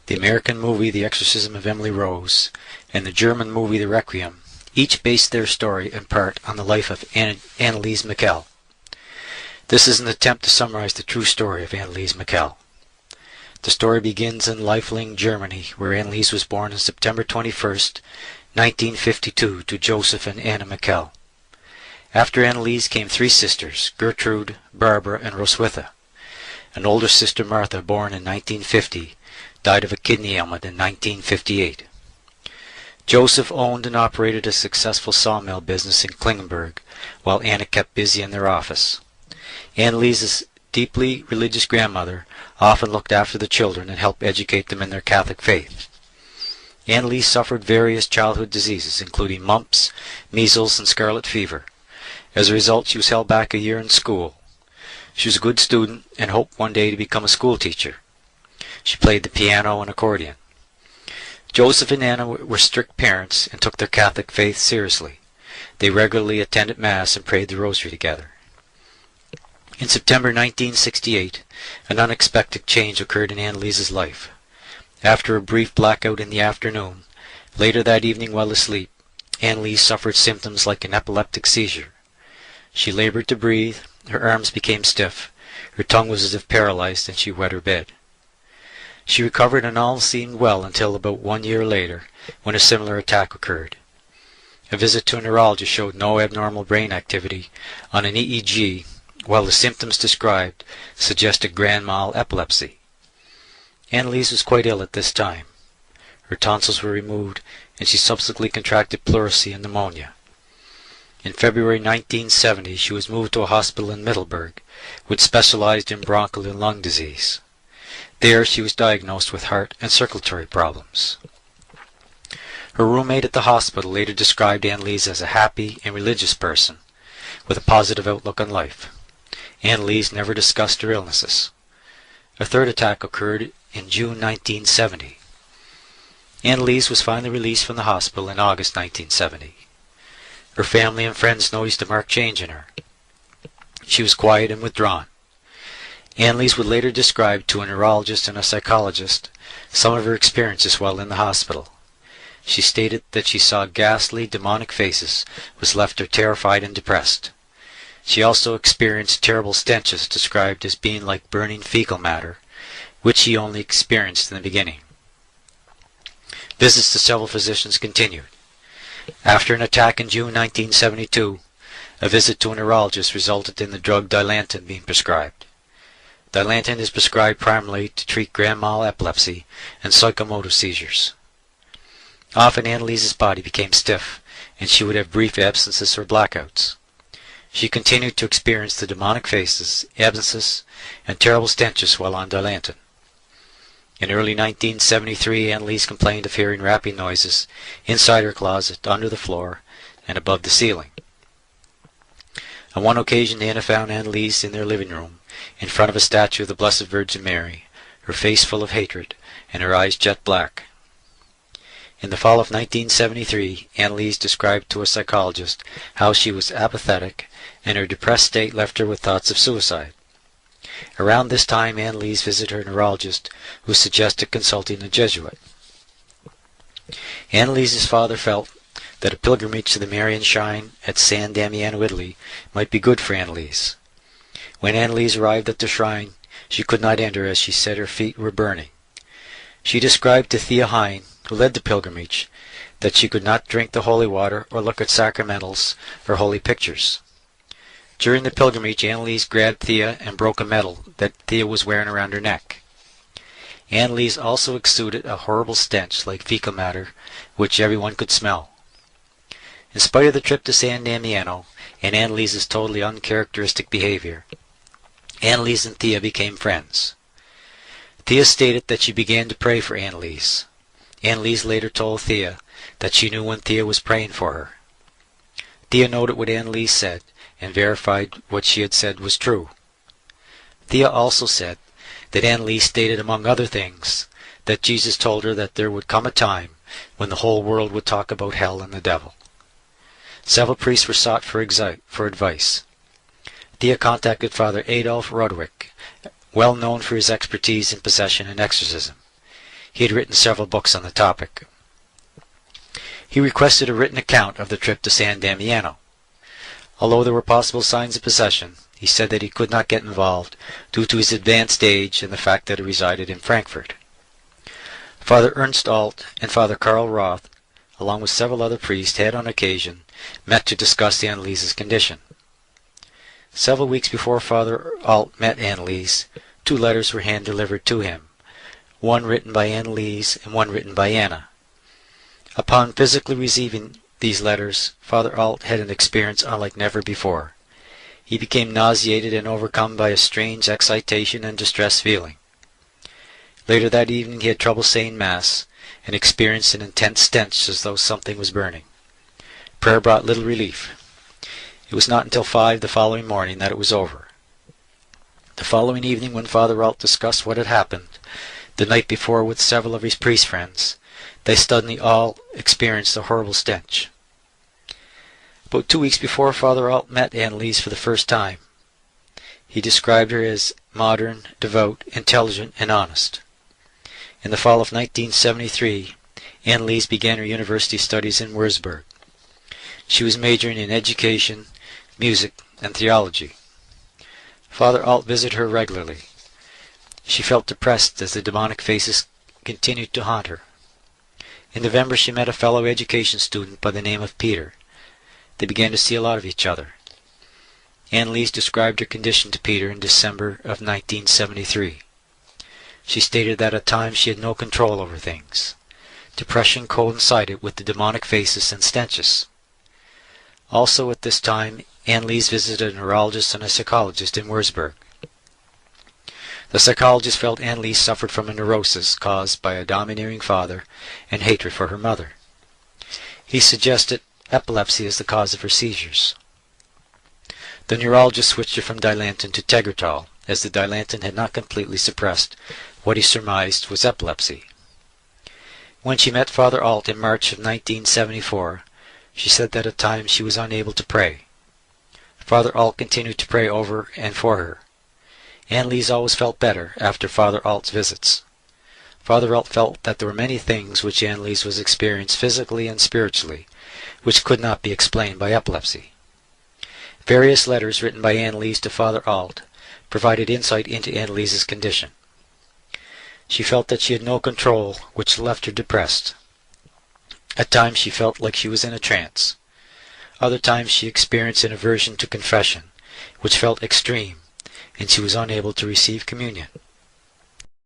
the American movie The Exorcism of Emily Rose, and the German movie The Requiem each based their story in part on the life of Anneliese Michel. This is an attempt to summarize the true story of Anneliese Michel. The story begins in Leifling, Germany, where Anneliese was born on September 21st, 1952, to Joseph and Anna Michel. After Anneliese came three sisters, Gertrude, Barbara, and Roswitha. An older sister, Martha, born in 1950, died of a kidney ailment in 1958. Joseph owned and operated a successful sawmill business in Klingenberg, while Anna kept busy in their office. Anneliese's deeply religious grandmother often looked after the children and helped educate them in their Catholic faith. Anneliese suffered various childhood diseases, including mumps, measles, and scarlet fever. As a result, she was held back a year in school. She was a good student and hoped one day to become a school teacher. She played the piano and accordion. Joseph and Anna were strict parents and took their Catholic faith seriously. They regularly attended Mass and prayed the Rosary together. In September 1968, an unexpected change occurred in Anneliese's life. After a brief blackout in the afternoon, later that evening while asleep, Anneliese suffered symptoms like an epileptic seizure. She labored to breathe, her arms became stiff, her tongue was as if paralyzed, and she wet her bed. She recovered and all seemed well until about 1 year later, when a similar attack occurred. A visit to a neurologist showed no abnormal brain activity on an EEG, while the symptoms described suggested grand mal epilepsy. Anneliese was quite ill at this time. Her tonsils were removed, and she subsequently contracted pleurisy and pneumonia. In February 1970, she was moved to a hospital in Middelburg, which specialized in bronchial and lung disease. There, she was diagnosed with heart and circulatory problems. Her roommate at the hospital later described Anneliese as a happy and religious person, with a positive outlook on life. Anneliese never discussed her illnesses. A third attack occurred in June 1970. Anneliese was finally released from the hospital in August 1970. Her family and friends noticed a marked change in her. She was quiet and withdrawn. Anneliese would later describe to a neurologist and a psychologist some of her experiences while in the hospital. She stated that she saw ghastly, demonic faces, which left her terrified and depressed. She also experienced terrible stenches described as being like burning fecal matter, which she only experienced in the beginning. Visits to several physicians continued. After an attack in June 1972, a visit to a neurologist resulted in the drug Dilantin being prescribed. Dilantin is prescribed primarily to treat grand mal epilepsy and psychomotor seizures. Often Anneliese's body became stiff, and she would have brief absences or blackouts. She continued to experience the demonic faces, absences, and terrible stenches while on Dilantin. In early 1973, Anneliese complained of hearing rapping noises inside her closet, under the floor, and above the ceiling. On one occasion, Anna found Anneliese in their living room, in front of a statue of the Blessed Virgin Mary, her face full of hatred, and her eyes jet black. In the fall of 1973, Anneliese described to a psychologist how she was apathetic, and her depressed state left her with thoughts of suicide. Around this time, Anneliese visited her neurologist, who suggested consulting a Jesuit. Anneliese's father felt that a pilgrimage to the Marian shrine at San Damiano, Italy, might be good for Anneliese. When Anneliese arrived at the shrine, she could not enter as she said her feet were burning. She described to Thea Hine, who led the pilgrimage, that she could not drink the holy water or look at sacramentals or holy pictures. During the pilgrimage, Anneliese grabbed Thea and broke a medal that Thea was wearing around her neck. Anneliese also exuded a horrible stench like fecal matter, which everyone could smell. In spite of the trip to San Damiano and Anneliese's totally uncharacteristic behavior, Anneliese and Thea became friends. Thea stated that she began to pray for Anneliese. Anneliese later told Thea that she knew when Thea was praying for her. Thea noted what Anneliese said and verified what she had said was true. Thea also said that Anneliese stated, among other things, that Jesus told her that there would come a time when the whole world would talk about hell and the devil. Several priests were sought for advice. Thea contacted Father Adolf Roderick, well known for his expertise in possession and exorcism. He had written several books on the topic. He requested a written account of the trip to San Damiano. Although there were possible signs of possession, he said that he could not get involved due to his advanced age and the fact that he resided in Frankfurt. Father Ernst Alt and Father Karl Roth, along with several other priests, had on occasion met to discuss Anneliese's condition. Several weeks before Father Alt met Anneliese, 2 letters were hand-delivered to him, one written by Anneliese and one written by Anna. Upon physically receiving these letters, Father Alt had an experience unlike never before. He became nauseated and overcome by a strange excitation and distress feeling. Later that evening he had trouble saying Mass, and experienced an intense stench as though something was burning. Prayer brought little relief. It was not until 5 the following morning that it was over. The following evening, when Father Alt discussed what had happened the night before with several of his priest friends, they suddenly all experienced a horrible stench. About 2 weeks before Father Alt met Anneliese for the first time, he described her as modern, devout, intelligent, and honest. In the fall of 1973, Anneliese began her university studies in Würzburg. She was majoring in education, music, and theology. Father Alt visited her regularly. She felt depressed as the demonic faces continued to haunt her. In November she met a fellow education student by the name of Peter. They began to see a lot of each other. Anneliese described her condition to Peter in December of 1973. She stated that at times she had no control over things. Depression coincided with the demonic faces and stenches. Also at this time, Anneliese visited a neurologist and a psychologist in Würzburg. The psychologist felt Anneliese suffered from a neurosis caused by a domineering father and hatred for her mother. He suggested epilepsy as the cause of her seizures. The neurologist switched her from Dilantin to Tegretol, as the Dilantin had not completely suppressed what he surmised was epilepsy. When she met Father Alt in March of 1974, she said that at times she was unable to pray. Father Alt continued to pray over and for her. Anneliese always felt better after Father Alt's visits. Father Alt felt that there were many things which Anneliese was experiencing physically and spiritually, which could not be explained by epilepsy. Various letters written by Anneliese to Father Alt provided insight into Anneliese's condition. She felt that she had no control, which left her depressed. At times she felt like she was in a trance. Other times she experienced an aversion to confession, which felt extreme, and she was unable to receive communion.